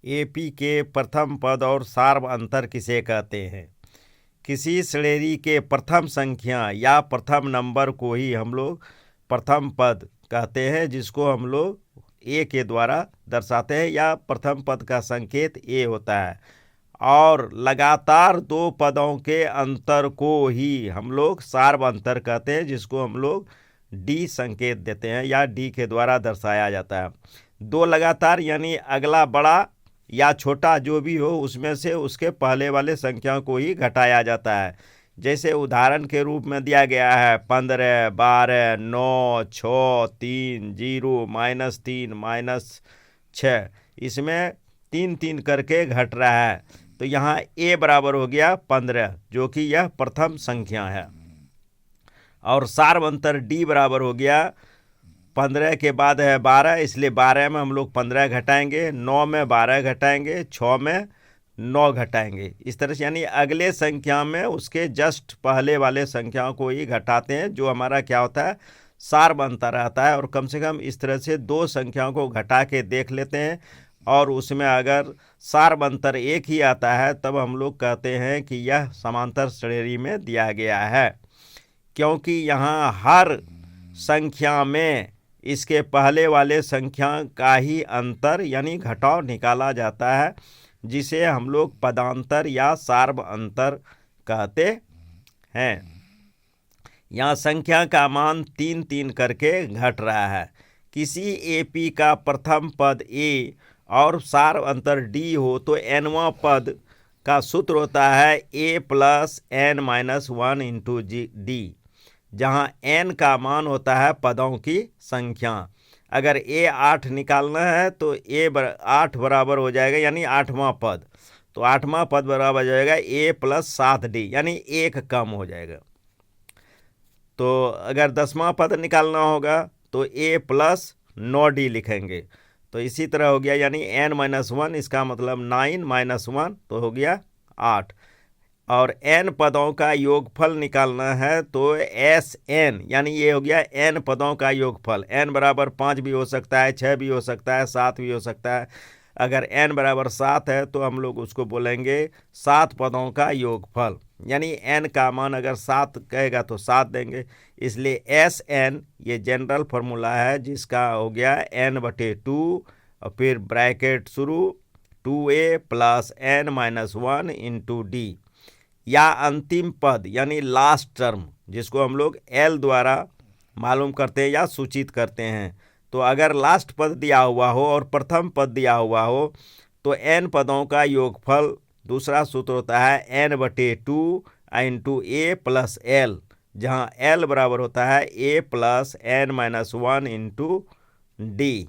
AP के प्रथम पद और सार्व अंतर किसे कहते हैं? किसी श्रेणी के प्रथम संख्या या प्रथम नंबर को ही हम लोग प्रथम पद कहते हैं, जिसको हम लोग ए के द्वारा दर्शाते हैं, या प्रथम पद का संकेत ए होता है। और लगातार दो पदों के अंतर को ही हम लोग सार्व अंतर कहते हैं, जिसको हम लोग डी संकेत देते हैं या डी के द्वारा दर्शाया जाता है। दो लगातार यानी अगला बड़ा या छोटा जो भी हो, उसमें से उसके पहले वाले संख्या को ही घटाया जाता है। जैसे उदाहरण के रूप में दिया गया है 15, 12, 9, 6, 3, 0, -3, -6। इसमें 3 3 करके घट रहा है। तो यहाँ ए बराबर हो गया 15, जो कि यह प्रथम संख्या है। और सार्व अंतर डी बराबर हो गया 15 के बाद है 12, इसलिए 12 में हम लोग 15 घटाएंगे, 9 में 12 घटाएंगे, 6 में 9 घटाएंगे। इस तरह से यानी अगले संख्या में उसके जस्ट पहले वाले संख्याओं को ही घटाते हैं, जो हमारा क्या होता है, सार्व अंतर रहता है। और कम से कम इस तरह से दो संख्याओं को घटा के देख लेते हैं, और उसमें अगर सार्व अंतर एक ही आता है, तब हम लोग कहते हैं कि यह समांतर श्रेणी में दिया गया है। क्योंकि यहाँ हर संख्या में इसके पहले वाले संख्या का ही अंतर यानी घटाव निकाला जाता है, जिसे हम लोग पदांतर या सार्व अंतर कहते हैं। यहाँ संख्या का मान 3 3 करके घट रहा है। किसी एपी का प्रथम पद ए और सार्व अंतर डी हो तो एनवां पद का सूत्र होता है A plus N minus 1 into D, जहाँ एन का मान होता है पदों की संख्या। अगर ए 8 निकालना है तो ए 8 बराबर हो जाएगा, यानी 8वां पद। तो 8वां पद बराबर हो जाएगा ए प्लस 7 डी, यानी 1 कम हो जाएगा। तो अगर 10वां पद निकालना होगा तो ए प्लस 9 डी लिखेंगे। तो इसी तरह हो गया, यानी n-1, इसका मतलब 9 - 1 तो हो गया 8। और n पदों का योगफल निकालना है तो Sn, यानी ये हो गया n पदों का योगफल। n बराबर 5 भी हो सकता है, 6 भी हो सकता है, 7 भी हो सकता है। अगर n बराबर 7 है तो हम लोग उसको बोलेंगे 7 पदों का योगफल, यानी n का मान अगर 7 कहेगा तो 7 देंगे। इसलिए Sn ये जनरल फार्मूला है, जिसका हो गया n/2 और फिर ब्रैकेट शुरू 2a plus n-1 into D, या अंतिम पद यानी लास्ट टर्म, जिसको हम लोग L द्वारा मालूम करते हैं या सूचित करते हैं। तो अगर लास्ट पद दिया हुआ हो और प्रथम पद दिया हुआ हो तो n पदों का योगफल, दूसरा सूत्र होता है n/2 into a plus l, जहाँ l बराबर होता है a plus n-1 into D.